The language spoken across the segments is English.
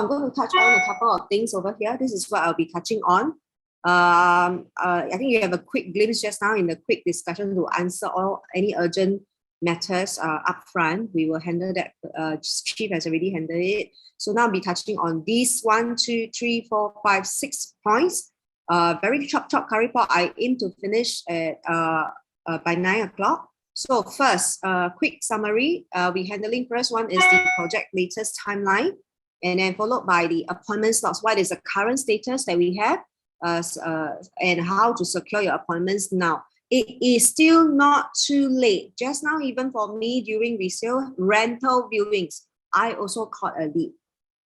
I'm going to touch on a couple of things over here. This is what I'll be touching on. I think you have a quick glimpse just now in the quick discussion to answer any urgent matters up front. We will handle that. Chief has already handled it. So now I'll be touching on these 1, 2, 3, 4, 5, 6 points. Very chop curry pot. I aim to finish at by 9 o'clock. So first, quick summary. We handling first one is the project latest timeline, and then followed by the appointment slots. What is the current status that we have, and how to secure your appointments now. It is still not too late. Just now, even for me during resale rental viewings, I also caught a lead.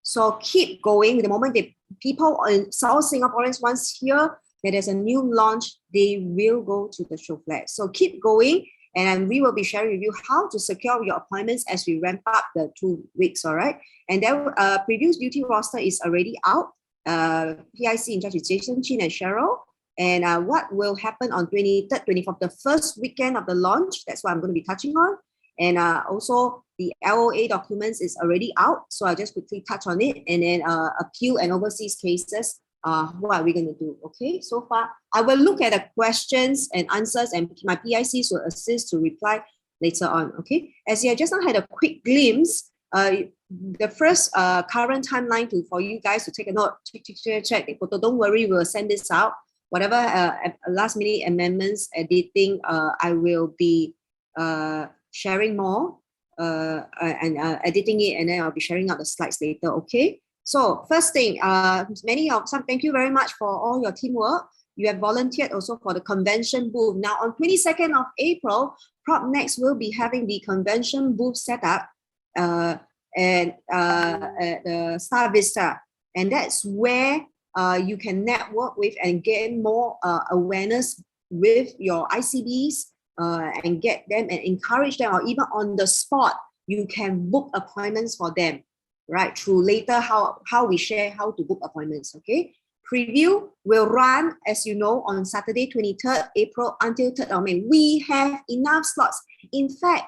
So keep going. The moment people in South Singaporeans once hear that there's a new launch, they will go to the Showflat. So keep going, and we will be sharing with you how to secure your appointments as we ramp up the 2 weeks. All right. And then previous duty roster is already out. PIC in charge is Jason, Chin, and Cheryl. And what will happen on 23rd, 24th, the first weekend of the launch? That's what I'm going to be touching on. And also the LOA documents is already out. So I'll just quickly touch on it. And then appeal and overseas cases. What are we going to do? Okay, so far, I will look at the questions and answers, and my PICs will assist to reply later on. Okay, as you just now had a quick glimpse, the first current timeline for you guys to take a note, check the photo. Don't worry, we'll send this out. Whatever last minute amendments, editing, I will be sharing more and editing it, and then I'll be sharing out the slides later. Okay. So first thing, thank you very much for all your teamwork. You have volunteered also for the convention booth. Now on 22nd of April, PropNext will be having the convention booth set up at the Star Vista. And that's where you can network with and gain more awareness with your ICBs and get them and encourage them, or even on the spot, you can book appointments for them. Right, through later how we share how to book appointments. Okay, preview will run, as you know, on Saturday 23rd April until 3rd of May. We have enough slots. In fact,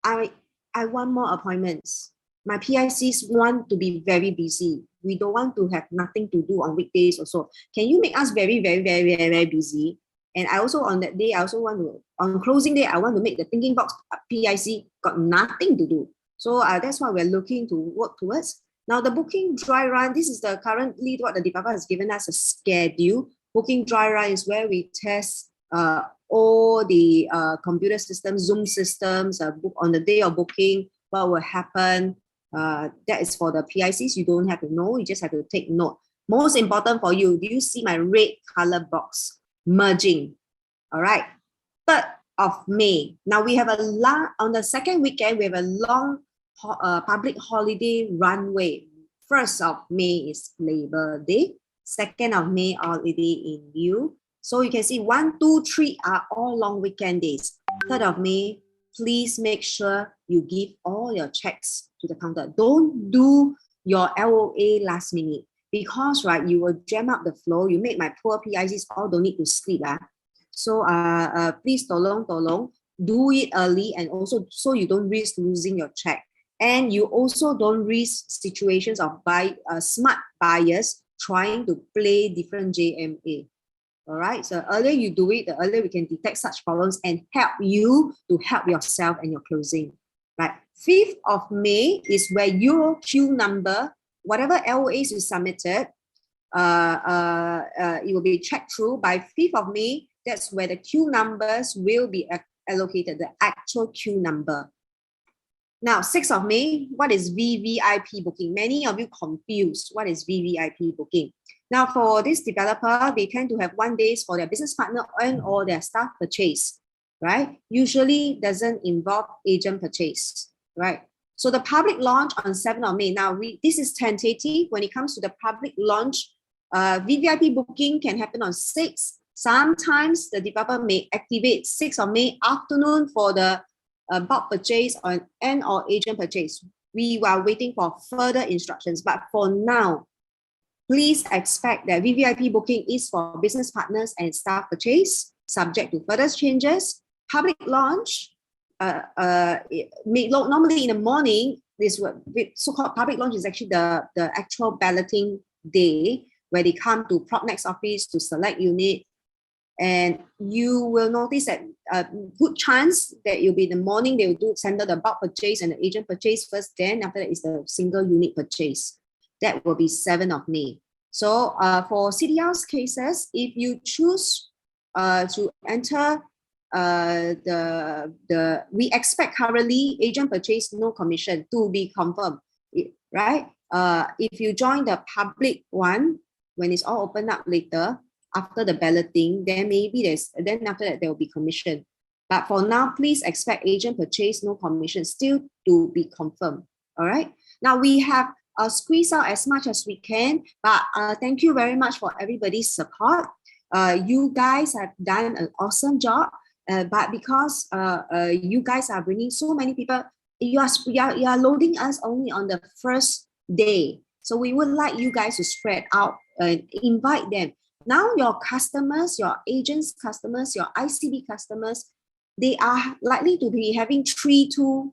I want more appointments. My PICs want to be very busy. We don't want to have nothing to do on weekdays or so. Can you make us very, very, very, very, very busy? And I also on that day, I also want to, on closing day, I want to make the thinking box PIC got nothing to do. So that's what we're looking to work towards. Now, the booking dry run, this is the currently what the developer has given us a schedule. Booking dry run is where we test all the computer systems, Zoom systems, book on the day of booking, what will happen. That is for the PICs. You don't have to know, you just have to take note. Most important for you, do you see my red color box merging? All right. 3rd of May. Now we have on the second weekend, we have a long public holiday runway. 1st of May is Labor Day. 2nd of May, holiday in lieu. So you can see 1, 2, 3 are all long weekend days. 3rd of May, please make sure you give all your checks to the counter. Don't do your LOA last minute, because right, you will jam up the flow. You make my poor PICs all don't need to sleep. So please tolong, do it early, and also so you don't risk losing your check. And you also don't risk situations of smart buyers trying to play different JMA. All right, so earlier you do it, the earlier we can detect such problems and help you to help yourself and your closing. Right, 5th of May is where your queue number, whatever LOAs you submitted, it will be checked through by 5th of May. That's where the queue numbers will be allocated, the actual queue number. Now, 6th of May, what is VVIP booking? Many of you confused. What is VVIP booking? Now, for this developer, they tend to have 1 day for their business partner and or their staff purchase, right? Usually doesn't involve agent purchase, right? So the public launch on 7th of May. Now, this is tentative. When it comes to the public launch, VVIP booking can happen on 6th. Sometimes the developer may activate 6th of May afternoon for the bulk purchase and or agent purchase. We are waiting for further instructions. But for now, please expect that VVIP booking is for business partners and staff purchase, subject to further changes. Public launch, normally in the morning, this so-called public launch is actually the actual balloting day where they come to Propnex office to select unit. And you will notice that a good chance that you'll be in the morning, they will send out the bulk purchase and the agent purchase first, then after that is the single unit purchase. That will be 7th of May. So for CDL's cases, if you choose to enter we expect currently agent purchase no commission to be confirmed, right? If you join the public one, when it's all opened up later, after the balloting, then then after that there will be commission. But for now, please expect agent purchase no commission still to be confirmed. All right. Now we have squeezed out as much as we can, but thank you very much for everybody's support. You guys have done an awesome job. But because you guys are bringing so many people, you are loading us only on the first day. So we would like you guys to spread out and invite them. Now your customers, your agents' customers, your ICB customers, they are likely to be having 3-2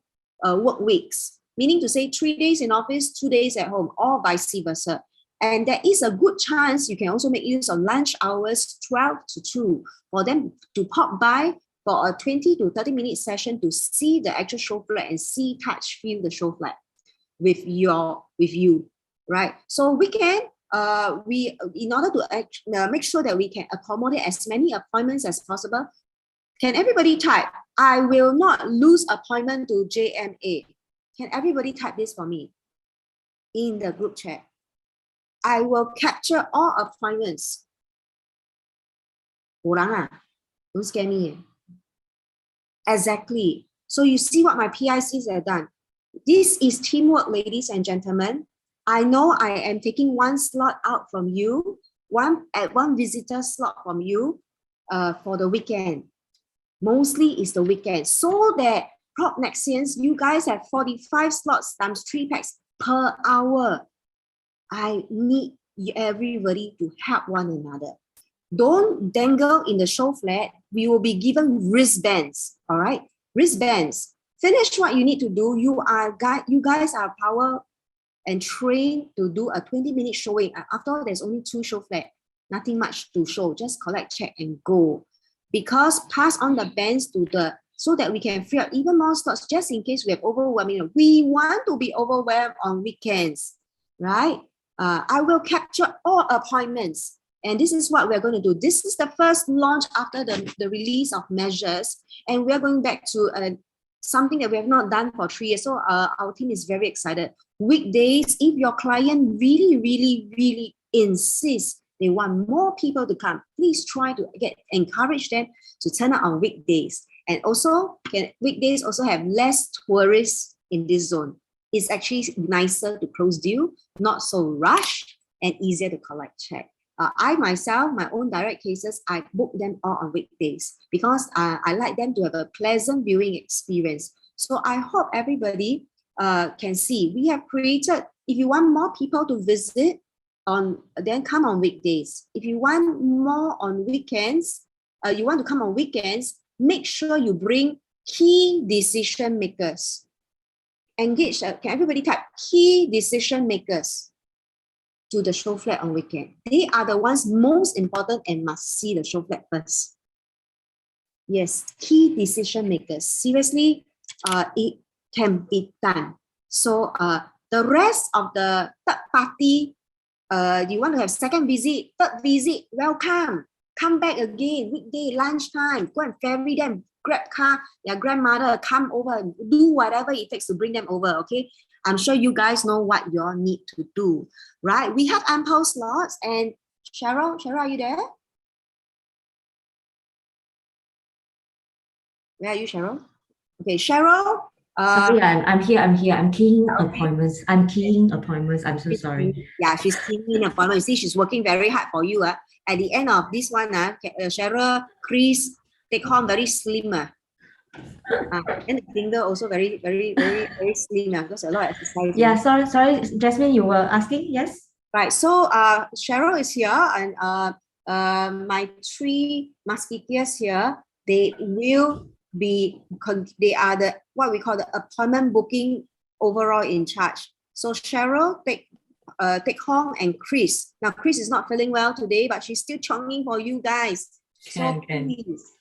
work weeks, meaning to say 3 days in office, 2 days at home, or vice versa. And there is a good chance you can also make use of lunch hours 12 to 2 for them to pop by for a 20 to 30-minute session to see the actual show flat and see, touch, feel the show flat with you, right? So we can, in order to make sure that we can accommodate as many appointments as possible, can everybody type, I will not lose appointment to JMA? Can everybody type this for me in the group chat? I will capture all appointments. Don't scare me. Exactly. So you see what my PICs have done. This is teamwork, ladies and gentlemen. I know I am taking one slot out from you, one visitor slot from you for the weekend. Mostly is the weekend. So that Propnexians, you guys have 45 slots times 3 packs per hour. I need everybody to help one another. Don't dangle in the show flat. We will be given wristbands, all right? Wristbands. Finish what you need to do. You guys are power and trained to do a 20-minute showing. After all, there's only 2 show flat. Nothing much to show. Just collect, check, and go. Because pass on the bands so that we can free up even more slots just in case we have overwhelming. We want to be overwhelmed on weekends, right? I will capture all appointments. And this is what we're going to do. This is the first launch after the release of measures. And we're going back to something that we have not done for 3 years. So our team is very excited. Weekdays, if your client really, really, really insists they want more people to come, please try to encourage them to turn up on weekdays. And also, weekdays also have less tourists in this zone. It's actually nicer to close deal, not so rushed, and easier to collect check. I myself, my own direct cases, I book them all on weekdays because I like them to have a pleasant viewing experience. So I hope everybody can see. We have created, if you want more people to visit, then come on weekdays. If you want more on weekends, you want to come on weekends, make sure you bring key decision makers. Engage, can everybody type key decision makers to the show flat on weekend? They are the ones most important and must see the show flat first. Yes, key decision makers. Seriously, it can be done. So the rest of the third party, you want to have second visit, third visit, welcome. Come back again, weekday, lunchtime, go and ferry them, grab car, their grandmother, come over, and do whatever it takes to bring them over, okay? I'm sure you guys know what you all need to do, right? We have ample slots. And Cheryl, are you there? Where are you, Cheryl? Okay, Cheryl. Sorry, I'm here. I'm keying appointments. I'm so sorry. Yeah, she's keying in appointments. You see, she's working very hard for you. At the end of this one, Cheryl, Chris, take home very slim. And the finger also very, very, very, very slim because a lot of exercise. Yeah, sorry, Jasmine, you were asking, yes? Right. So Cheryl is here, and my 3 musketeers here, they will be, they are what we call the appointment booking overall in charge. So Cheryl, Teck Hong and Chris. Now Chris is not feeling well today, but she's still chonging for you guys. So please,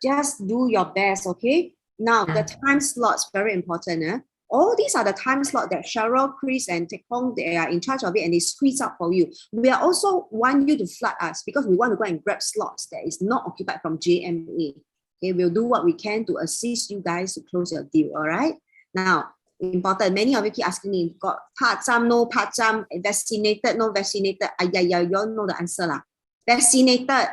just do your best, okay? Now the time slots very important. All these are the time slot that Cheryl, Chris, and Teck Hong, they are in charge of it, and they squeeze up for you. We are also want you to flood us because we want to go and grab slots that is not occupied from JMA. Okay, we'll do what we can to assist you guys to close your deal. All right. Now, important. Many of you keep asking me, got part-time, no part-time, vaccinated, no vaccinated. You all know the answer lah. Vaccinated.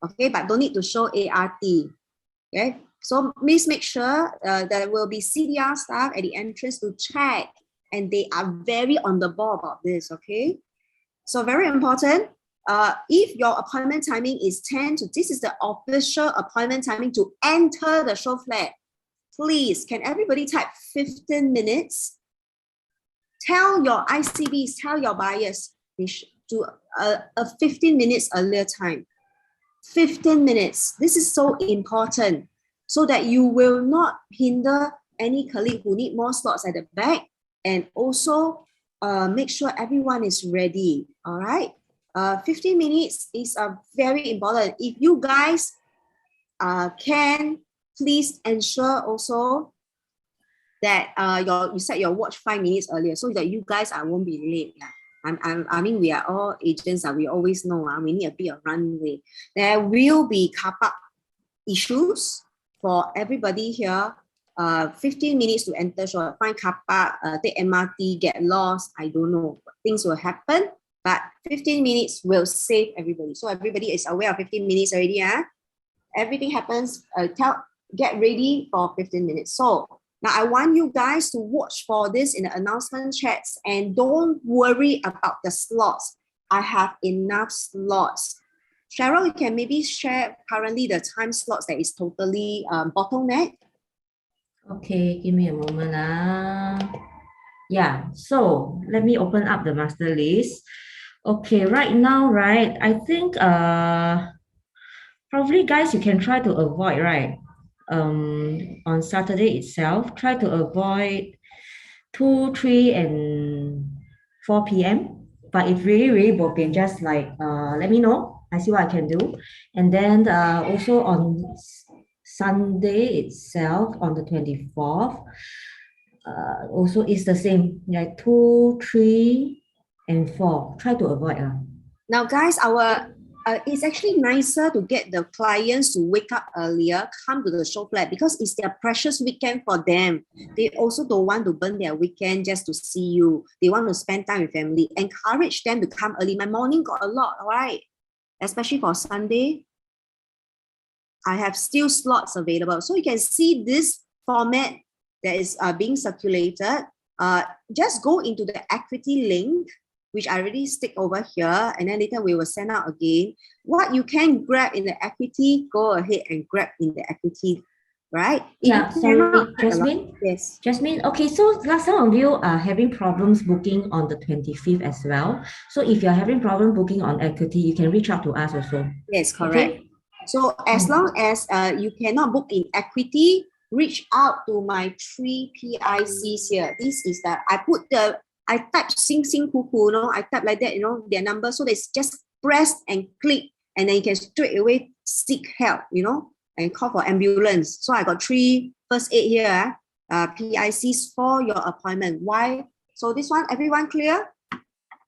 Okay, but don't need to show ART. Okay. So please make sure there will be CDR staff at the entrance to check, and they are very on the ball about this, okay? So very important, if your appointment timing is 10 to, this is the official appointment timing to enter the Showflat. Please, can everybody type 15 minutes? Tell your ICBs, tell your buyers to a 15 minutes earlier time. 15 minutes, this is so important, so that you will not hinder any colleague who need more slots at the back, and also make sure everyone is ready, all right? 15 minutes is very important. If you guys can, please ensure also that you set your watch 5 minutes earlier so that you guys won't be late. I mean, we are all agents, we always know we need a bit of runway. There will be car park issues for everybody here. 15 minutes to enter, so find car park, take MRT, get lost, I don't know. Things will happen, but 15 minutes will save everybody. So everybody is aware of 15 minutes already. Everything happens, get ready for 15 minutes. So now I want you guys to watch for this in the announcement chats, and don't worry about the slots. I have enough slots. Cheryl, you can maybe share currently the time slots that is totally bottleneck. Okay, give me a moment. Yeah, so let me open up the master list. Okay, right now, right, I think probably guys, you can try to avoid, right? On Saturday itself, try to avoid 2, 3, and 4 p.m. But if really bo pian, just like let me know. I see what I can do. And then also on Sunday itself, on the 24th, also is the same, like 2, 3, and 4. Try to avoid. Now, guys, it's actually nicer to get the clients to wake up earlier, come to the Showflat, because it's their precious weekend for them. They also don't want to burn their weekend just to see you. They want to spend time with family. Encourage them to come early. My morning got a lot, all right? Especially for Sunday. I have still slots available. So you can see this format that is being circulated. Just go into the equity link, which I already stick over here, and then later we will send out again. What you can grab in the equity, go ahead and grab in the equity, right? Yeah, sorry, Jasmine. Yes. Jasmine, okay, so some of you are having problems booking on the 25th as well. So if you're having problem booking on equity, you can reach out to us also. Yes, correct. Okay? So as long as you cannot book in equity, reach out to my 3 PICs here. This is that I type sing cuckoo, I type like that, their number. So they just press and click, and then you can straight away seek help, and call for ambulance. So I got 3 first aid here, PICs for your appointment. Why? So this one, everyone clear?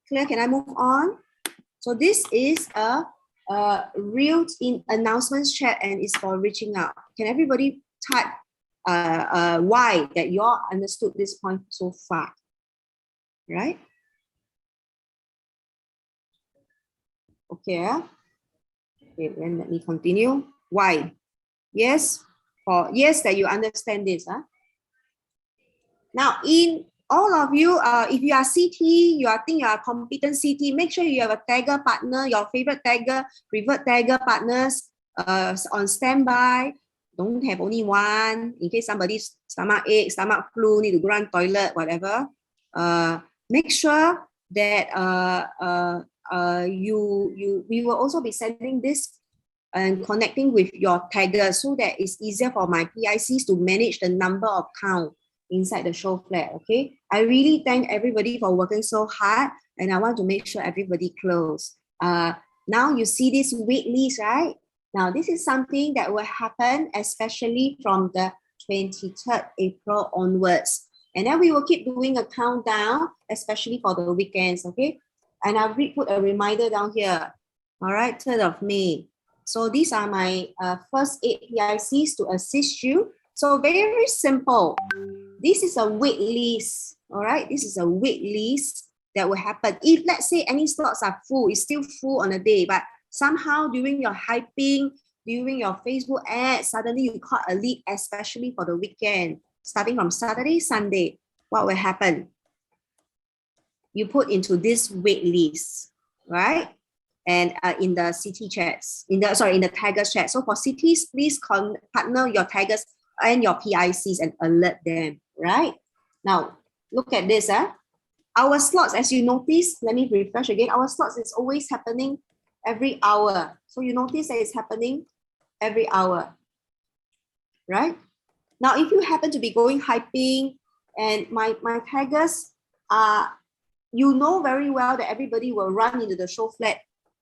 Clear, can I move on? So this is a real-in announcements chat, and it's for reaching out. Can everybody type why that you all understood this point so far? Right? Okay. Okay, then let me continue. Why? Yes, yes, that you understand this. Now, in all of you, if you are CT, you think you are competent CT, make sure you have a tagger partner, your favorite tagger, preferred tagger partners on standby. Don't have only one in case somebody's stomach ache, stomach flu, need to go run toilet, whatever. Make sure that we will also be sending this and connecting with your tagger so that it's easier for my PICs to manage the number of count. inside the Showflat, okay? I really thank everybody for working so hard, and I want to make sure everybody close. Now you see this wait list, right? Now this is something that will happen especially from the 23rd April onwards. And then we will keep doing a countdown, especially for the weekends, okay? And I've put a reminder down here. All right, 3rd of May. So these are my first 8 PICs to assist you. So very simple. This is a wait list. All right, this is a wait list that will happen. If let's say any slots are full, it's still full on a day, but somehow during your hyping, during your Facebook ads, suddenly you caught a lead, especially for the weekend, starting from Saturday, Sunday. What will happen? You put into this wait list, right? And in the city chats, in the taggers chat. So for cities, please partner your taggers and your PICs and alert them, right? Now, look at this. Our slots, as you notice, let me refresh again. Our slots is always happening every hour. So you notice that it's happening every hour, right? Now, if you happen to be going hyping and my taggers are, you know very well that everybody will run into the Showflat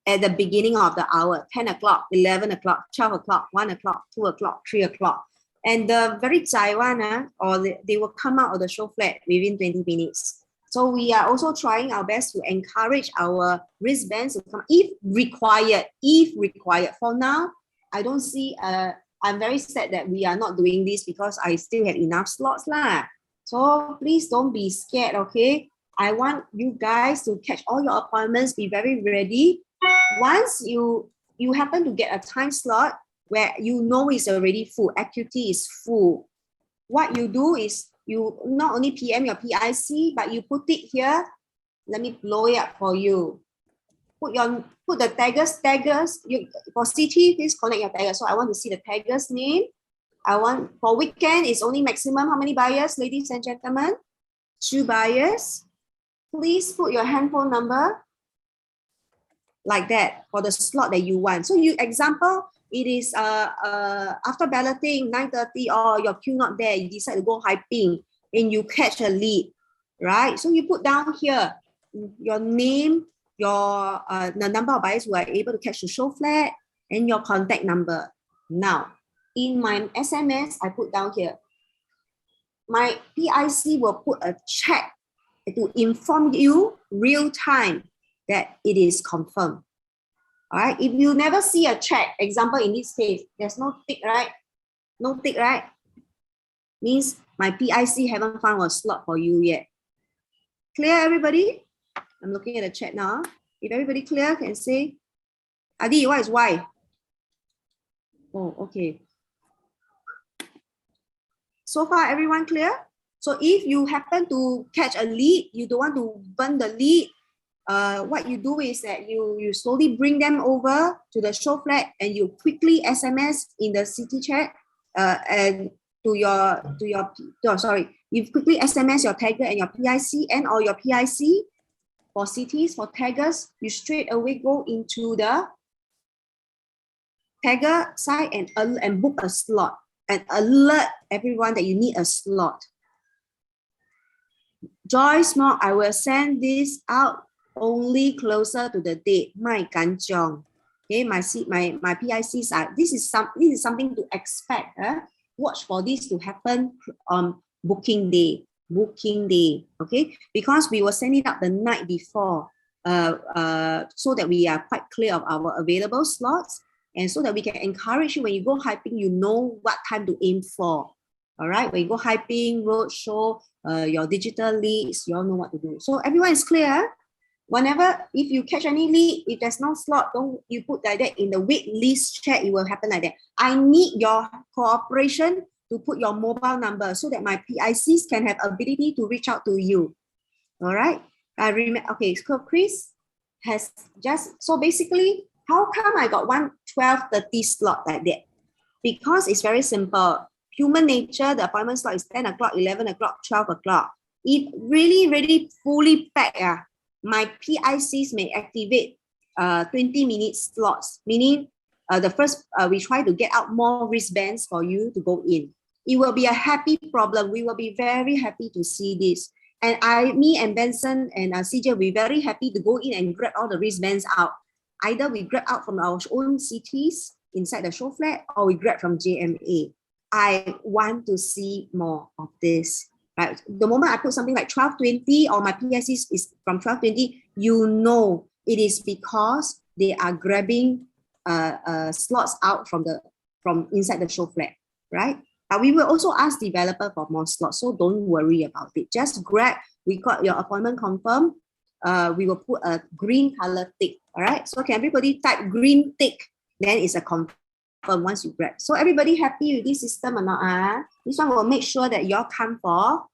at the beginning of the hour, 10 o'clock, 11 o'clock, 12 o'clock, 1 o'clock, 2 o'clock, 3 o'clock. And the very Taiwan, or they will come out of the Showflat within 20 minutes. So we are also trying our best to encourage our wristbands to come if required. For now, I don't see, I'm very sad that we are not doing this because I still have enough slots lah. So please don't be scared, okay? I want you guys to catch all your appointments, be very ready. Once you happen to get a time slot where you know it's already full, acuity is full, what you do is you not only PM your PIC, but you put it here. Let me blow it up for you. Put the taggers. For CT, please connect your taggers. So I want to see the taggers name. For weekend, it's only maximum how many buyers, ladies and gentlemen? 2 buyers. Please put your handphone number like that for the slot that you want. So example, it is after balloting 9:30 or your queue not there, you decide to go hyping and you catch a lead, right? So you put down here your name, your the number of buyers who are able to catch the Showflat, and your contact number. Now, in my SMS, I put down here, my PIC will put a check to inform you real time that it is confirmed. All right, if you never see a check, example in this case, there's no tick, right? No tick, right? Means my PIC haven't found a slot for you yet. Clear, everybody? I'm looking at the chat now. If everybody clear, can say, Adi, what is Y? Oh, okay. So far, everyone clear? So if you happen to catch a lead, you don't want to burn the lead, what you do is that you slowly bring them over to the Showflat and you quickly SMS in the city chat and you quickly SMS your tagger and your PIC and or your PIC for cities, for taggers, you straight away go into the tagger side and book a slot and alert everyone that you need a slot. Joyce Mock, I will send this out only closer to the date. My kanchong. Okay, my PICs are, this is something to expect. Watch for this to happen on booking day. Okay, because we will send it up the night before so that we are quite clear of our available slots and so that we can encourage you when you go hyping, you know what time to aim for. All right, when you go hyping, roadshow, your digital leads, you all know what to do. So everyone is clear. Whenever, if you catch any lead, if there's no slot, don't you put like that in the wait list chat, it will happen like that. I need your cooperation to put your mobile number so that my PICs can have ability to reach out to you. All right. I remember. Okay, so Chris has just, so basically, how come I got 12:30 slot like that? Because it's very simple. Human nature, the appointment slot is 10 o'clock, 11 o'clock, 12 o'clock. If really fully packed, my PICs may activate 20-minute slots, meaning the first, we try to get out more wristbands for you to go in. It will be a happy problem. We will be very happy to see this. And me and Benson and CJ, we're very happy to go in and grab all the wristbands out. Either we grab out from our own cities inside the Showflat, or we grab from JMA. I want to see more of this. Right? The moment I put something like 1220 or my PSC is from 1220, you know it is because they are grabbing slots out from inside the Showflat, right? But we will also ask developer for more slots, so don't worry about it. Just grab. We got your appointment confirmed. We will put a green color tick. All right. So can everybody type green tick? Then it's a confirm once you grab. So everybody happy with this system or not? This one will make sure that y'all come for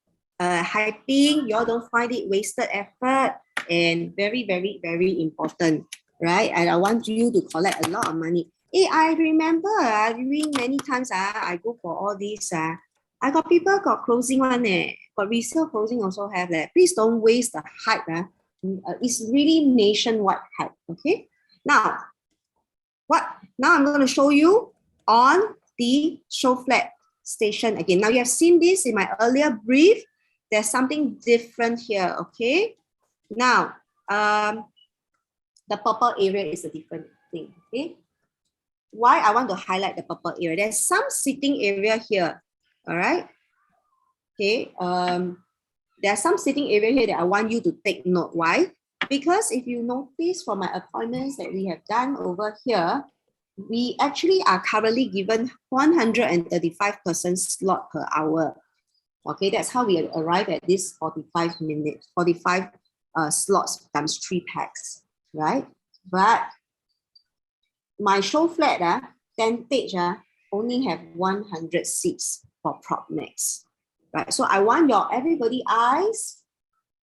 hyping. Y'all don't find it wasted effort, and very, very, very important, right? And I want you to collect a lot of money. Hey, I remember during many times I go for all these. I got people got closing one, got resale closing also have that. Please don't waste the hype. It's really nationwide hype. Okay. Now, Now I'm going to show you on the Showflat station again. Now you have seen this in my earlier brief. There's something different here. Okay. Now, the purple area is a different thing. Okay. Why I want to highlight the purple area? There's some sitting area here. All right. Okay. There's some sitting area here that I want you to take note. Why? Because if you notice from my appointments that we have done over here, we actually are currently given 135% slot per hour. Okay, that's how we arrive at this 45 slots times 3 packs, right? But my Showflat, tentage, only have 100 seats for prop next, right? So I want everybody eyes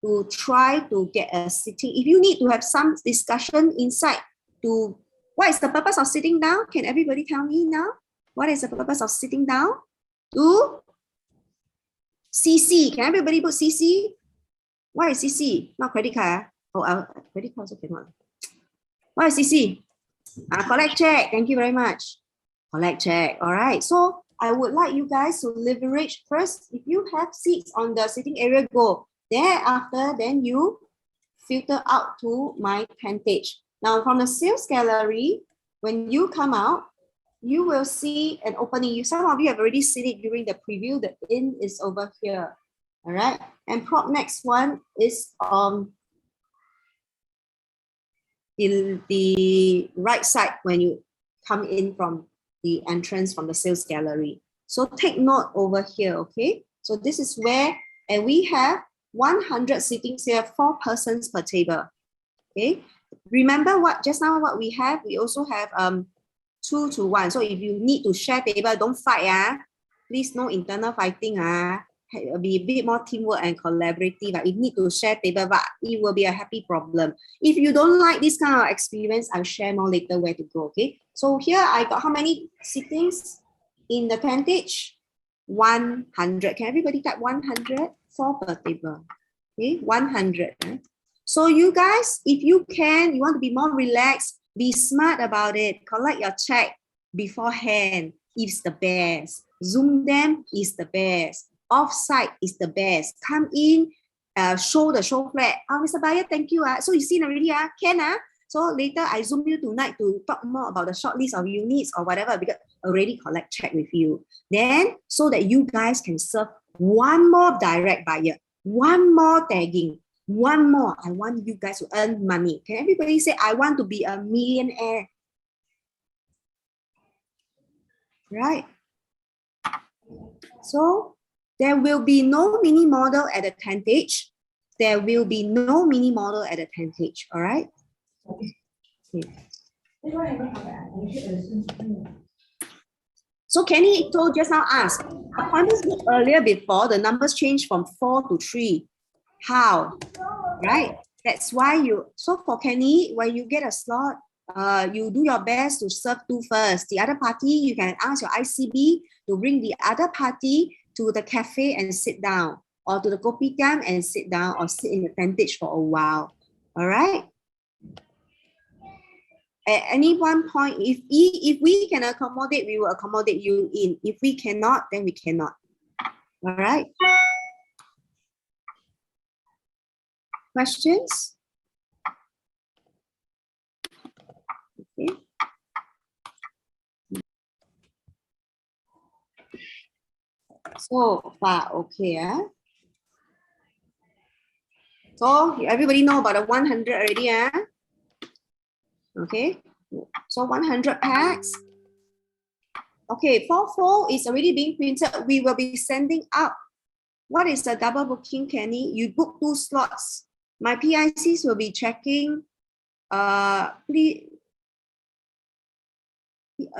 to try to get a sitting. If you need to have some discussion inside to what is the purpose of sitting down? Can everybody tell me now? What is the purpose of sitting down? To CC. Can everybody put CC? What is CC? Not credit card. Oh, credit card also cannot. What is CC? Collect check. Thank you very much. Collect check. All right. So I would like you guys to leverage first. If you have seats on the sitting area, go. Thereafter, then you filter out to my tentage. Now, from the sales gallery, when you come out, you will see an opening. Some of you have already seen it during the preview. The in is over here. All right. And prop next one is the right side when you come in from the entrance from the sales gallery. So take note over here, okay? So this is where, and we have 100 sittings here, 4 persons per table, okay? Remember what just now what we have? We also have 2 to 1. So if you need to share table, don't fight. Please no internal fighting. Be a bit more teamwork and collaborative. If you need to share table, but it will be a happy problem. If you don't like this kind of experience, I'll share more later where to go. Okay. So here I got how many sittings in the tentage? 100. Can everybody type 100? 4 per table. Okay, 100. So you guys, if you can, you want to be more relaxed, be smart about it. Collect your check beforehand. It's the best. Zoom them is the best. Offsite is the best. Come in, show the Showflat. Mr. Buyer, thank you. So you seen already, can. So later I Zoom you tonight to talk more about the short list of units or whatever, because I already collect check with you. Then so that you guys can serve one more direct buyer, one more tagging, one more. I want you guys to earn money. Can everybody say, I want to be a millionaire? Right? So there will be no mini model at the tentage. There will be no mini model at the tentage. All right? Okay. So Kenny told just now asked, appointments booked earlier before, the numbers changed from 4 to 3. How? Right? That's why so for Kenny, when you get a slot, you do your best to serve 2 first. The other party, you can ask your ICB to bring the other party to the cafe and sit down, or to the kopitiam and sit down, or sit in the tentage for a while. All right? At any one point, if we can accommodate, we will accommodate you in. If we cannot, then we cannot. All right. Questions? Okay. So far, okay. So everybody know about the 100 already. Okay. So 100 packs. Okay, 4 is already being printed. We will be sending out. What is the double booking, Kenny? You book 2 slots. My PICs will be checking. Please,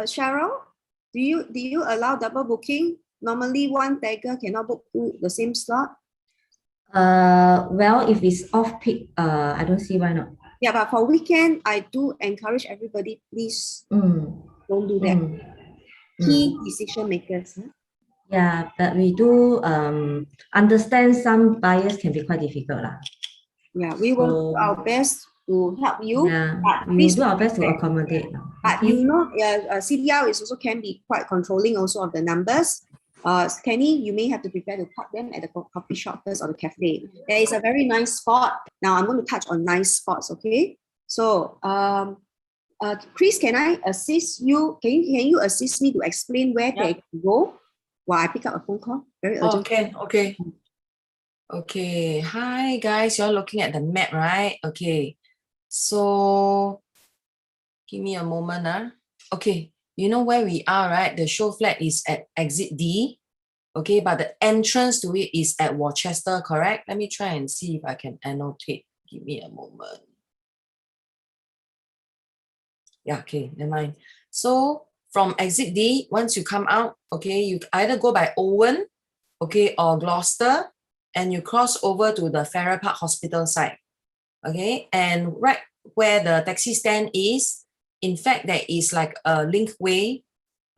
Cheryl, do you allow double booking? Normally, one tagger cannot book the same slot. Well, if it's off peak, I don't see why not. Yeah, but for weekend, I do encourage everybody, please don't do that. Key decision makers. Huh? Yeah, but we do understand some buyers can be quite difficult lah. Yeah, we will do our best to help you. Yeah, But we will please do our best to respect. accommodate. But Okay. you know, CDL is also can be quite controlling also of the numbers. Kenny, you may have to prepare to park them at the coffee shop first or the cafe. There is a very nice spot. Now I'm going to touch on nice spots, okay? So, Chris, can I assist you? Can you assist me to explain where they can go while I pick up a phone call? Very urgent. Okay. Okay. Hi guys, you're looking at the map, right? Okay. So give me a moment. Okay, you know where we are, right? The Showflat is at exit D. Okay, but the entrance to it is at Worcester, correct? Let me try and see if I can annotate. Give me a moment. Yeah, okay, never mind. So from exit D, once you come out, okay, you either go by Owen, okay, or Gloucester, and you cross over to the Farrer Park Hospital side. Okay, and right where the taxi stand is, in fact, there is like a linkway.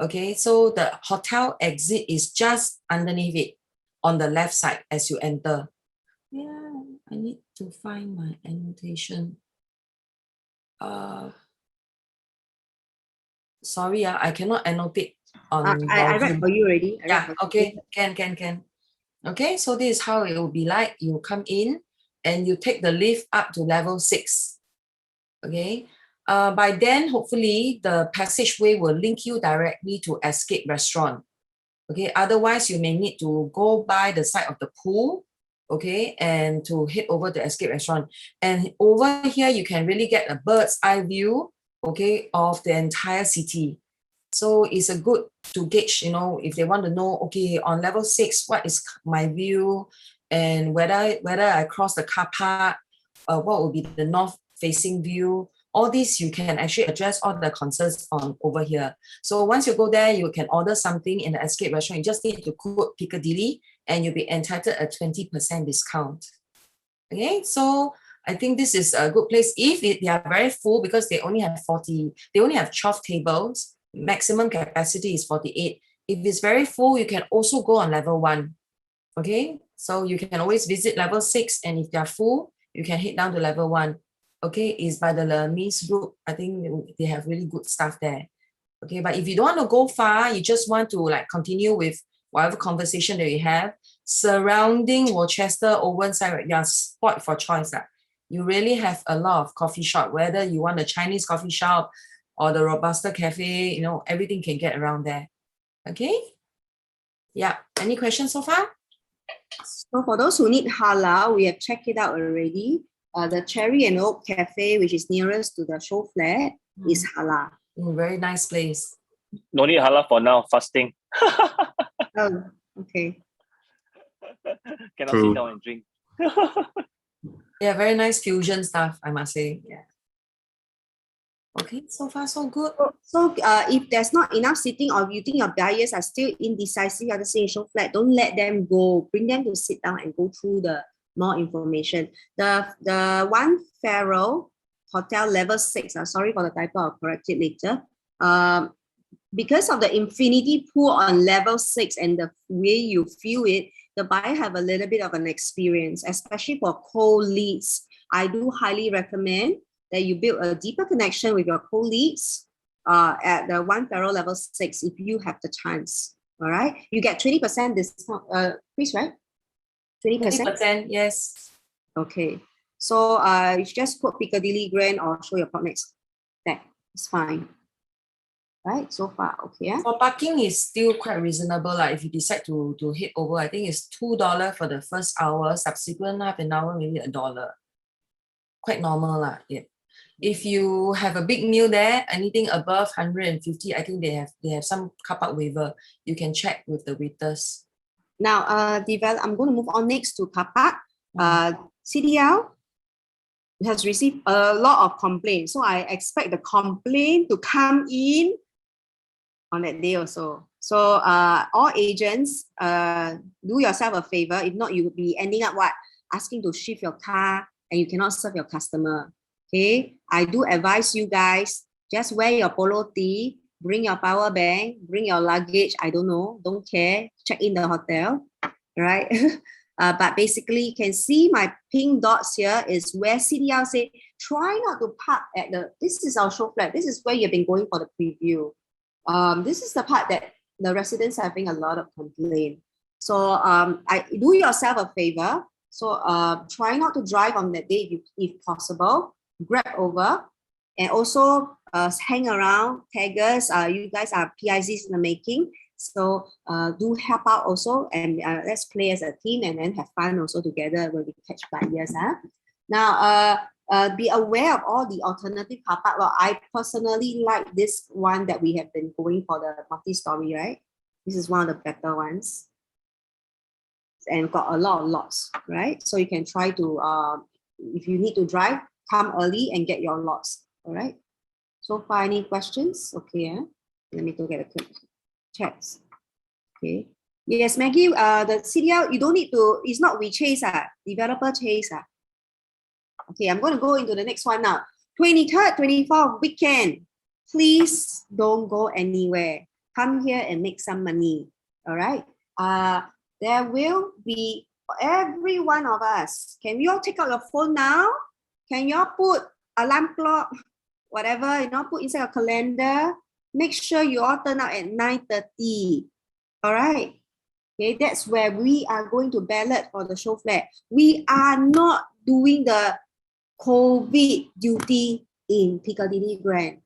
Okay, so the hotel exit is just underneath it on the left side as you enter. Yeah, I need to find my annotation. Sorry, I cannot annotate on I read for you already. Okay, can. Okay, so this is how it will be like. You come in and you take the lift up to level 6. Okay, by then, hopefully, the passageway will link you directly to Escape Restaurant. Okay, otherwise, you may need to go by the side of the pool, okay, and to head over to Escape Restaurant. And over here, you can really get a bird's eye view, okay, of the entire city. So it's a good to gauge, you know, if they want to know, okay, on level 6, what is my view, and whether I cross the car park, what will be the north facing view. All this you can actually address all the concerns on over here. So once you go there, you can order something in the Escape Restaurant. You just need to quote Piccadilly and you'll be entitled a 20% discount. Okay, so I think this is a good place. If they are very full, because they only have 12 tables, maximum capacity is 48. If it's very full, you can also go on level 1. Okay, so you can always visit level 6, and if they're full, you can head down to level 1. Okay, is by the Lemise group. I think they have really good stuff there. Okay, but if you don't want to go far, you just want to like continue with whatever conversation that you have surrounding Worcester, Owen side, you're spoiled for choice. You really have a lot of coffee shop, whether you want a Chinese coffee shop or the Robusta Cafe, you know, everything can get around there. Okay. Yeah. Any questions so far? So for those who need halal, we have checked it out already. The Cherry and Oak Cafe, which is nearest to the Showflat, is halal. Very nice place. No need halal for now, fasting. Oh, okay. Cannot sit down and drink. Yeah, very nice fusion stuff, I must say. Yeah. Okay, so far so good. So if there's not enough seating, or you think your buyers are still indecisive at the same Showflat, don't let them go. Bring them to sit down and go through the more information. The One Farrell Hotel level 6, sorry for the typo, I'll correct it later. Because of the infinity pool on level 6 and the way you feel it, the buyer have a little bit of an experience, especially for cold leads. I do highly recommend that you build a deeper connection with your co-leads at the One Farrell level 6 if you have the chance. All right, you get 20% discount. Chris, right? 20%. 20%, yes. Okay. So you just put Piccadilly Grand or show your next. That's fine. Right, so far, okay. Yeah? For parking is still quite reasonable. If you decide to head over, I think it's $2 for the first hour, subsequent half an hour, maybe $1. Quite normal. Yeah. If you have a big meal there, anything above 150, I think they have some car park waiver. You can check with the waiters. Now, I'm going to move on next to car park. CDL has received a lot of complaints. So I expect the complaint to come in on that day also. So all agents, do yourself a favor. If not, you will be ending up asking to shift your car and you cannot serve your customer. Okay, I do advise you guys, just wear your polo tee, bring your power bank, bring your luggage. I don't know, don't care. Check in the hotel, right? But basically, you can see my pink dots here is where CDL say, try not to park at this is our Showflat. This is where you've been going for the preview. This is the part that the residents are having a lot of complaint. So I do yourself a favor. So try not to drive on that day if possible. Grab over and also hang around. Taggers, you guys are PICs in the making. So do help out also, and let's play as a team and then have fun also together when we catch flyers. Now, be aware of all the alternative car park. Well, I personally like this one that we have been going for, the multi-story, right? This is one of the better ones. And got a lot of lots, right? So you can try to, if you need to drive, come early and get your lots, all right? So far, any questions? Okay, let me go get a quick checks. Okay. Yes, Maggie, the CDL, you don't need to, it's not we chase, developer chase. Okay, I'm going to go into the next one now. 23rd, 24th weekend. Please don't go anywhere. Come here and make some money. All right. There will be every one of us. Can you all take out your phone now? Can you all put alarm clock, whatever, put inside your calendar? Make sure you all turn out at 9:30. All right. Okay, that's where we are going to ballot for the Showflat. We are not doing the COVID duty in Piccadilly Grand.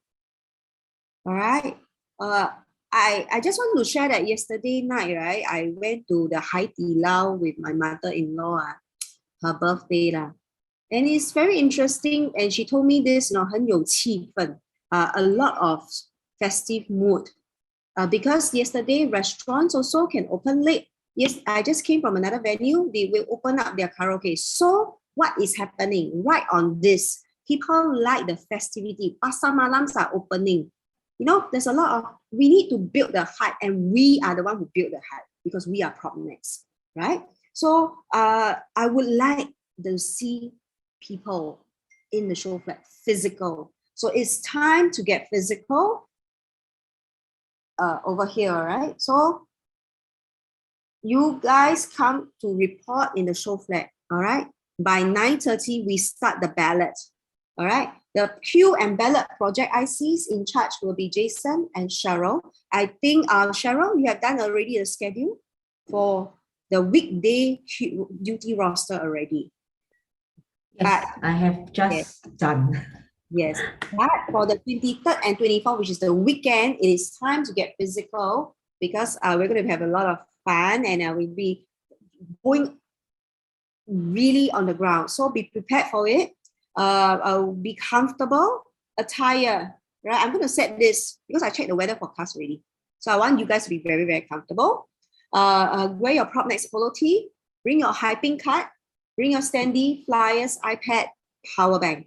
All right. I just want to share that yesterday night, right? I went to the Hai Di Lao with my mother-in-law, her birthday lah. And it's very interesting. And she told me this, 很有气氛, a lot of festive mood. Because yesterday restaurants also can open late. Yes, I just came from another venue. They will open up their karaoke. So what is happening right on this? People like the festivity. Pasar malams are opening. There's a lot of, we need to build the hype, and we are the one who build the hype because we are PropNext, right? So I would like to see people in the Showflat physical. So it's time to get physical over here, right? So you guys come to report in the Showflat, all right? By 9:30, we start the ballot, all right? The queue and ballot project ICs in charge will be Jason and Cheryl. I think, Cheryl, you have done already the schedule for the weekday duty roster already. Yes, I have just done. Yes, but for the 23rd and 24th, which is the weekend, it is time to get physical because we're going to have a lot of fun and we'll be going really on the ground. So be prepared for it. Be comfortable, attire, right? I'm going to set this because I checked the weather forecast already. So I want you guys to be very, very comfortable. Wear your PropNext polo tee, bring your hyping card, bring your standee, flyers, iPad, power bank.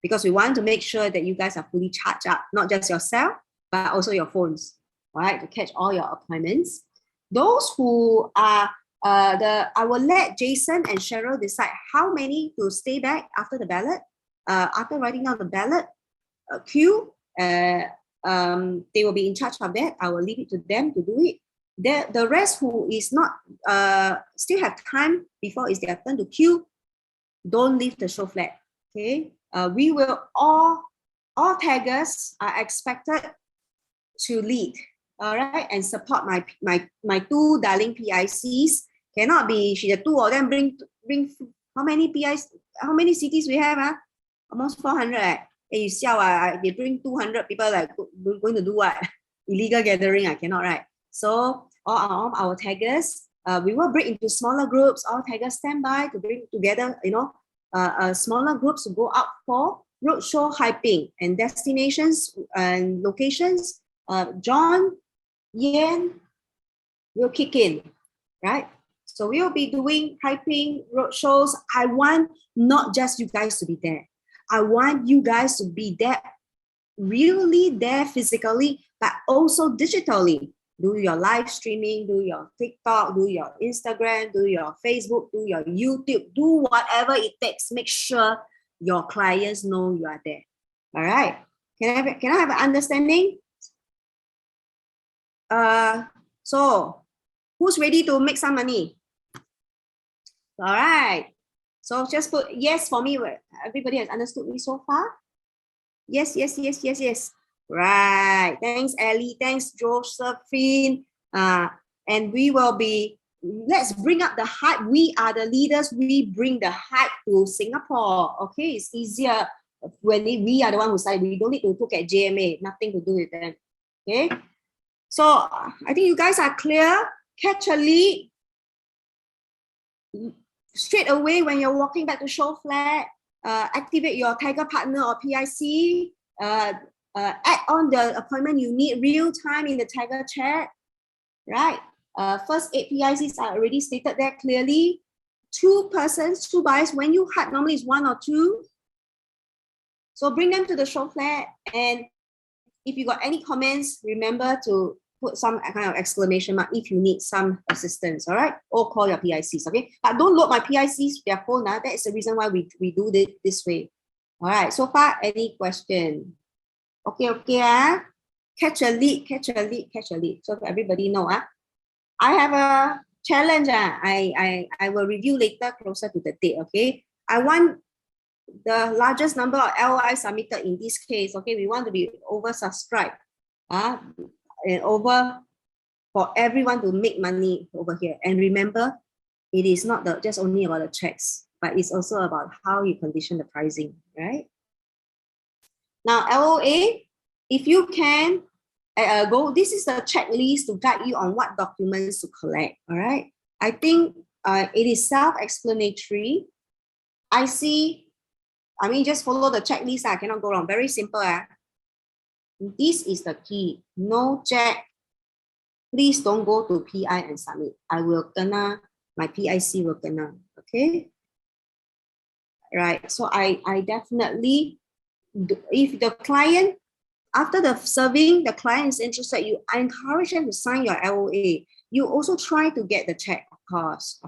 Because we want to make sure that you guys are fully charged up, not just yourself, but also your phones, all right, to catch all your appointments. Those who are, I will let Jason and Cheryl decide how many to stay back after the ballot. After writing out the ballot queue, they will be in charge of that. I will leave it to them to do it. The rest who is not, still have time before it's their turn to queue, don't leave the Showflat, okay? We will all taggers are expected to lead all right, and support my two darling PICs. Cannot be she the two of them bring how many PIs, how many cities we have? Almost 400. You sell, they bring 200 people, like going to do what? Illegal gathering, I cannot, right? So all our taggers, we will break into smaller groups. All taggers stand by to bring together, smaller groups to go out for roadshow hyping and destinations and locations. John, Yan will kick in, right? So we'll be doing hyping roadshows. I want not just you guys to be there. I want you guys to be there, really there physically, but also digitally. Do your live streaming, do your TikTok, do your Instagram, do your Facebook, do your YouTube, do whatever it takes. Make sure your clients know you are there. All right. Can I have an understanding? So who's ready to make some money? All right. So just put yes for me. Everybody has understood me so far? Yes. Right. Thanks, Ellie. Thanks, Josephine. And we will be, let's bring up the hype. We are the leaders. We bring the hype to Singapore. Okay, it's easier when we are the one who say we don't need to look at JMA. Nothing to do with them. Okay. So I think you guys are clear. Catch a lead. Straight away when you're walking back to Showflat, activate your Tiger Partner or PIC, add on the appointment you need real time in the Tiger chat, right? First 8 PICs are already stated there clearly. 2 persons, 2 buyers. When you hype, normally it's 1 or 2. So bring them to the Showflat, and if you got any comments, remember to put some kind of exclamation mark if you need some assistance, all right? Or call your PICs, okay? But don't load my PICs their phone. That is the reason why we do this way. All right, so far, any question? Okay. Catch a lead. So everybody know, I have a challenge. I will review later closer to the date, okay? I want the largest number of LOI submitted in this case, okay? We want to be oversubscribed. And over for everyone to make money over here. And remember, it is not just only about the checks, but it's also about how you condition the pricing, right? Now, LOA, if you can go, this is the checklist to guide you on what documents to collect, all right? I think it is self-explanatory. Just follow the checklist. I cannot go wrong. Very simple. This is the key. No check. Please don't go to PI and submit. I will kena, my PIC will kena. Okay? Right. So I definitely, if the client, after the serving, the client is interested, I encourage them to sign your LOA. You also try to get the check, of course.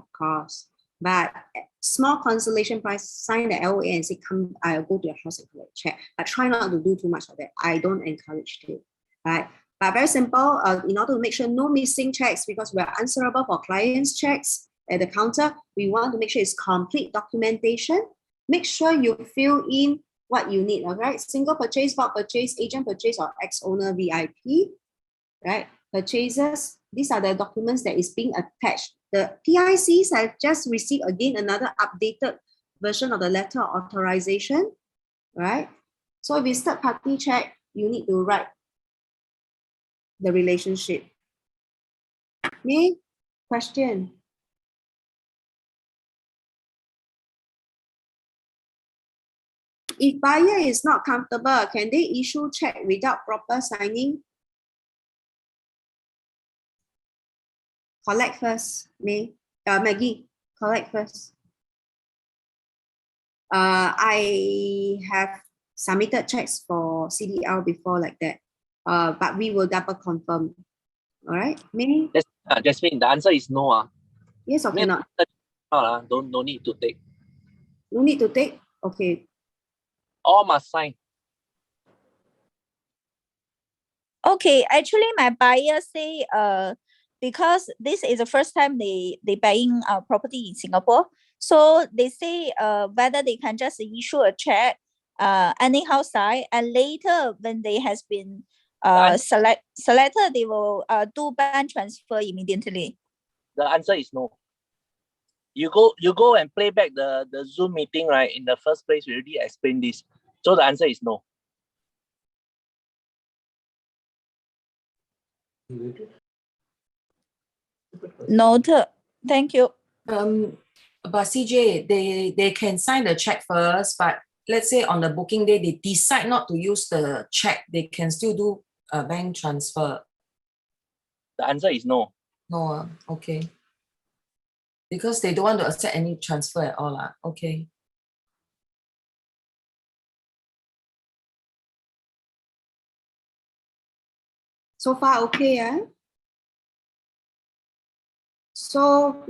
But small consolation price, sign the LOA and say, come, I'll go to your house and collect check. But try not to do too much of that. I don't encourage it. Right? But very simple, in order to make sure no missing checks, because we're answerable for clients' checks at the counter, we want to make sure it's complete documentation. Make sure you fill in what you need, all right? Single purchase, bulk purchase, agent purchase, or ex-owner VIP, right? Purchases, these are the documents that is being attached. The PICs have just received again another updated version of the letter of authorization, right? So if it's third-party check, you need to write the relationship. Okay? Question? If buyer is not comfortable, can they issue check without proper signing? Collect first, Maggie, collect first. I have submitted checks for CDL before like that, but we will double confirm. All right, May? Jasmine, the answer is no. Yes or cannot? No need to take. No need to take? Okay. All must sign. Okay, actually my buyer say because this is the first time they buying a property in Singapore, so they say whether they can just issue a check anyhow side, and later when they has been selected, they will do bank transfer immediately. The answer is no. You go and play back the Zoom meeting, right? In the first place, we already explained this. So the answer is no. Noted. Thank you. But CJ, they can sign the check first, but let's say on the booking day, they decide not to use the check, they can still do a bank transfer. The answer is no. No, okay. Because they don't want to accept any transfer at all. Okay. So far, okay, So,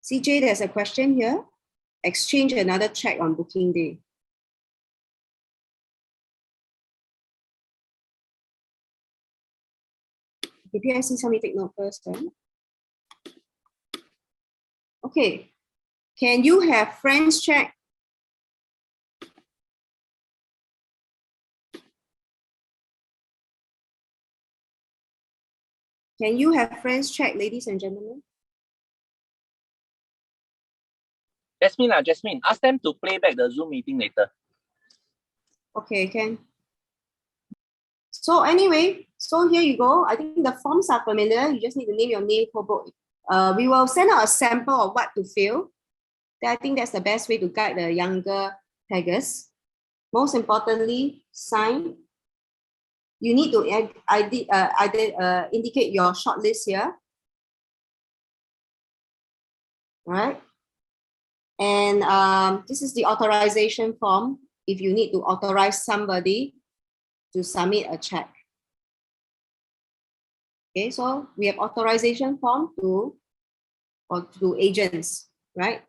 CJ, there's a question here. Exchange another check on booking day. PPIC, somebody take note first. Okay. Can you have friends check? Can you have friends check, ladies and gentlemen? Jasmine, ask them to play back the Zoom meeting later. Okay, can. So anyway, so here you go. I think the forms are familiar. You just need to name your name for both. We will send out a sample of what to fill. I think that's the best way to guide the younger taggers. Most importantly, sign. You need to indicate your shortlist here. All right. And this is the authorization form if you need to authorize somebody to submit a check. Okay, so we have authorization form to agents, right?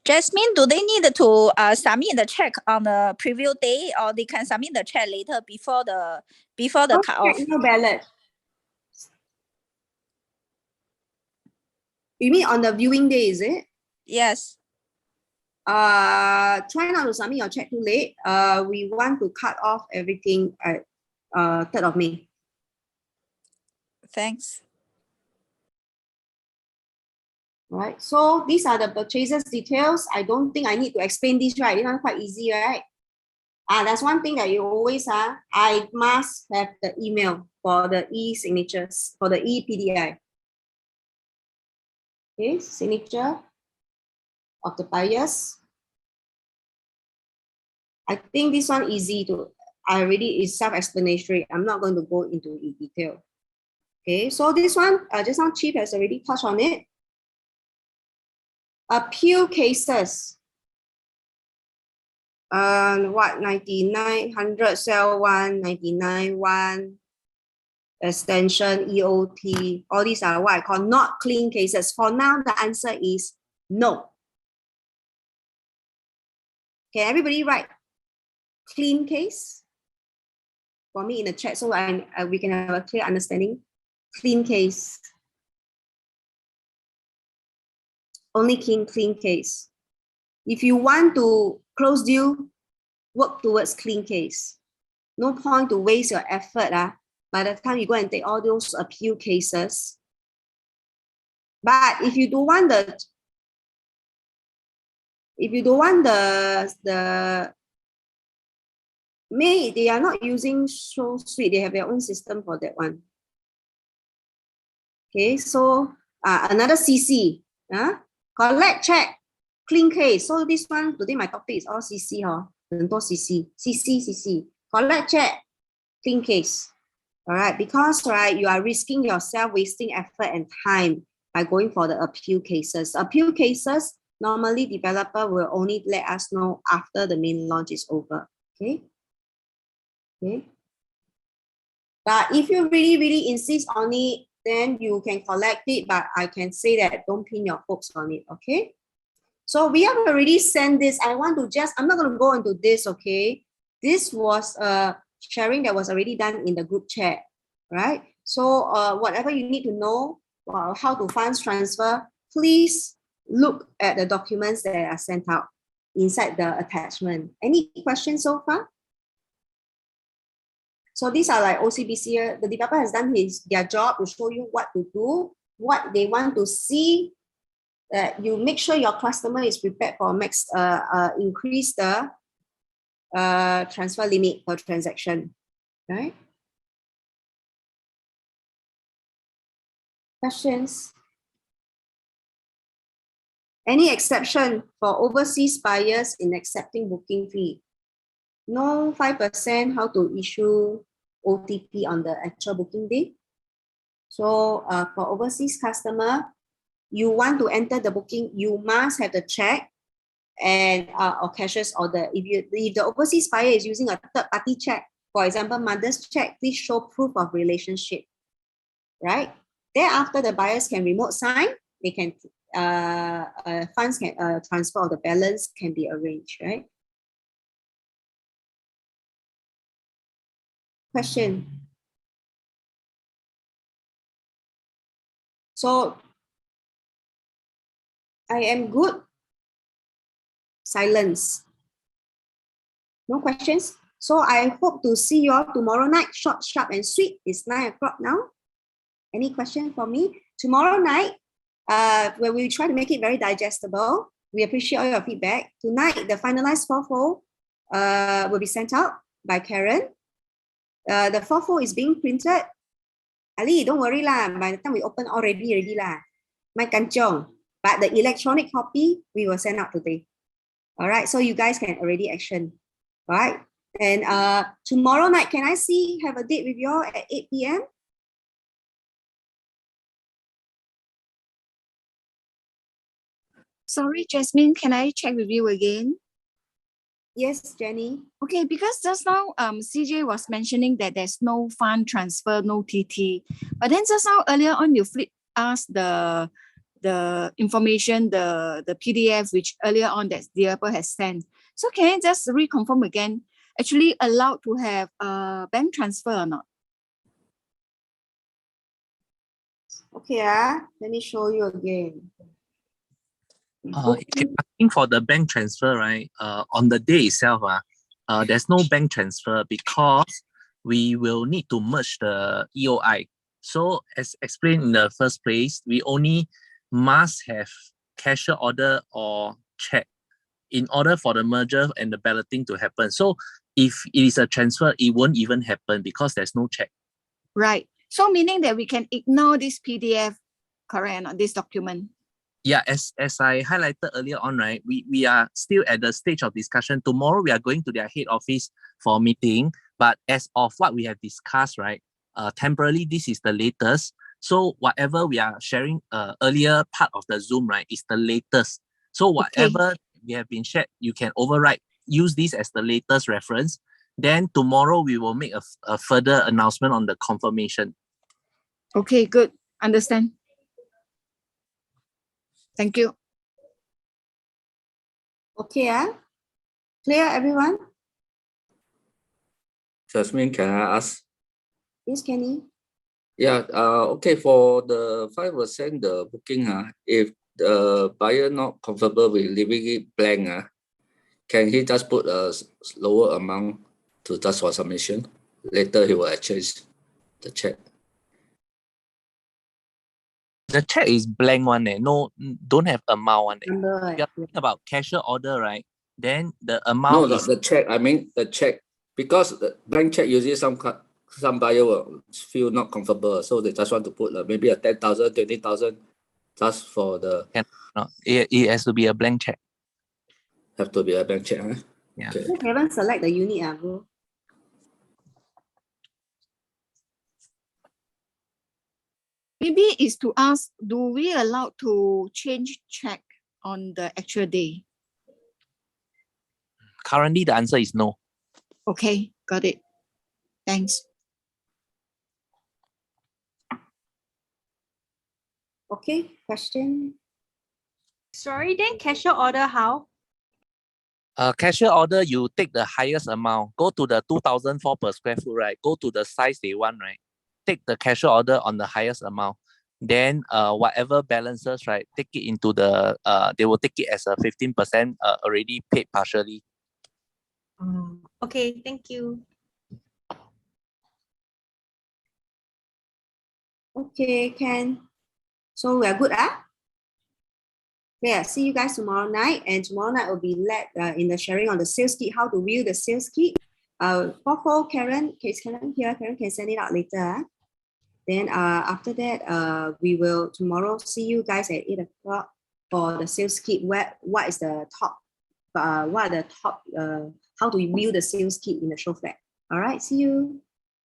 Jasmine, do they need to submit the check on the previous day, or they can submit the check later before the cutoff? No ballot. You mean on the viewing day, is it? Yes. Try not to submit your check too late. We want to cut off everything at 3rd of May. Thanks. Right. So these are the purchases details. I don't think I need to explain this, right? This one's quite easy, right? That's one thing that you always I must have the email for the e-signatures, for the e-PDI. Okay, signature of the buyers. I think this one easy to, is self-explanatory. I'm not going to go into detail. Okay, so this one, just now Chief has already touched on it. Appeal cases. 99, 100, cell 1, 99, 1, extension, EOT. All these are what I call not clean cases. For now, the answer is no. Can everybody write clean case for me in the chat so we can have a clear understanding? Clean case. Only clean case. If you want to close deal, work towards clean case. No point to waste your effort by the time you go and take all those appeal cases. But if you don't want they are not using Showflat, they have their own system for that one. Okay, so another CC, collect check, clean case. So this one, today my topic is all CC, CC. Collect check, clean case. All right, because you are risking yourself wasting effort and time by going for the appeal cases. Appeal cases, normally developer will only let us know after the main launch is over. Okay. But if you really insist on it, then you can collect it, but I can say that don't pin your hopes on it, okay? So we have already sent this. I'm not going to go into this, okay? This was sharing that was already done in the group chat, right? So whatever you need to know how to funds transfer, please look at the documents that are sent out inside the attachment. Any questions so far? So these are like OCBC. The developer has done their job to show you what to do, what they want to see. That you make sure your customer is prepared for increase the transfer limit per transaction, right? Questions? Any exception for overseas buyers in accepting booking fee? No 5%, how to issue OTP on the actual booking day. So for overseas customer, you want to enter the booking, you must have the check and or cashier's order. If the overseas buyer is using a third-party check, for example, mother's check, please show proof of relationship, right? Thereafter, the buyers can remote sign. They can funds can transfer, or the balance can be arranged, right? Question. So I am good. Silence. No questions. So I hope to see you all tomorrow night. Short, sharp, and sweet. It's 9 o'clock now. Any question for me? Tomorrow night, where we try to make it very digestible. We appreciate all your feedback. Tonight, the finalized 4-fold will be sent out by Karen. The 4-fold is being printed. Ali, don't worry lah. By the time we open already lah. My kanchong. But the electronic copy, we will send out today. All right, so you guys can already action. All right, and tomorrow night, can I have a date with you all at 8 p.m.? Sorry, Jasmine, can I check with you again? Yes, Jenny. Okay, because just now CJ was mentioning that there's no fund transfer, no TT. But then just now earlier on you flip us the information, the PDF which earlier on that the developer has sent. So can I just reconfirm again? Actually allowed to have bank transfer or not? Okay, let me show you again. If you're asking for the bank transfer, right? On the day itself, there's no bank transfer because we will need to merge the EOI. So as explained in the first place, we only must have cashier order or check in order for the merger and the balloting to happen. So if it is a transfer, it won't even happen because there's no check. Right. So meaning that we can ignore this PDF, correct, or not, this document? Yeah, as I highlighted earlier on, right, we are still at the stage of discussion. Tomorrow, we are going to their head office for a meeting. But as of what we have discussed, right, temporarily, this is the latest. So whatever we are sharing earlier part of the Zoom, right, is the latest. So whatever we have been shared, you can override, use this as the latest reference. Then tomorrow, we will make a further announcement on the confirmation. Okay, good. Understand. Thank you. Okay, clear, everyone? Jasmine, can I ask? Yes, Kenny. Yeah, okay, for the 5% the booking, if the buyer not comfortable with leaving it blank, can he just put a lower amount to just for submission? Later he will exchange the check. The check is blank one, no, don't have amount one. Number, You're talking about cashier order, right? Then the amount No, is the check. I mean the check, because the blank check usually some buyer will feel not comfortable, so they just want to put maybe a 10,000, 20,000, just for the. no, it has to be a blank check. Have to be a blank check, huh? Yeah. Okay. you haven't select the unit, bro. Maybe is to ask, do we allow to change check on the actual day? Currently, the answer is no. Okay, got it. Thanks. Okay, question. Sorry, then cashier order how? Cashier order, you take the highest amount. Go to the 2,004 per square foot, right? Go to the size they want, right? Take the cashier order on the highest amount. Then whatever balances, right, take it into the they will take it as a 15% already paid partially. Okay, thank you. Okay, Ken. So we are good, ah? Yeah, see you guys tomorrow night. And tomorrow night will be led in the sharing on the sales kit, how to view the sales kit. For Karen, is Karen here? Karen can send it out later. Ah. Then after that, we will tomorrow see you guys at 8 o'clock for the sales kit. What is the top? What are the top? How to view the sales kit in the Showflat? All right, see you.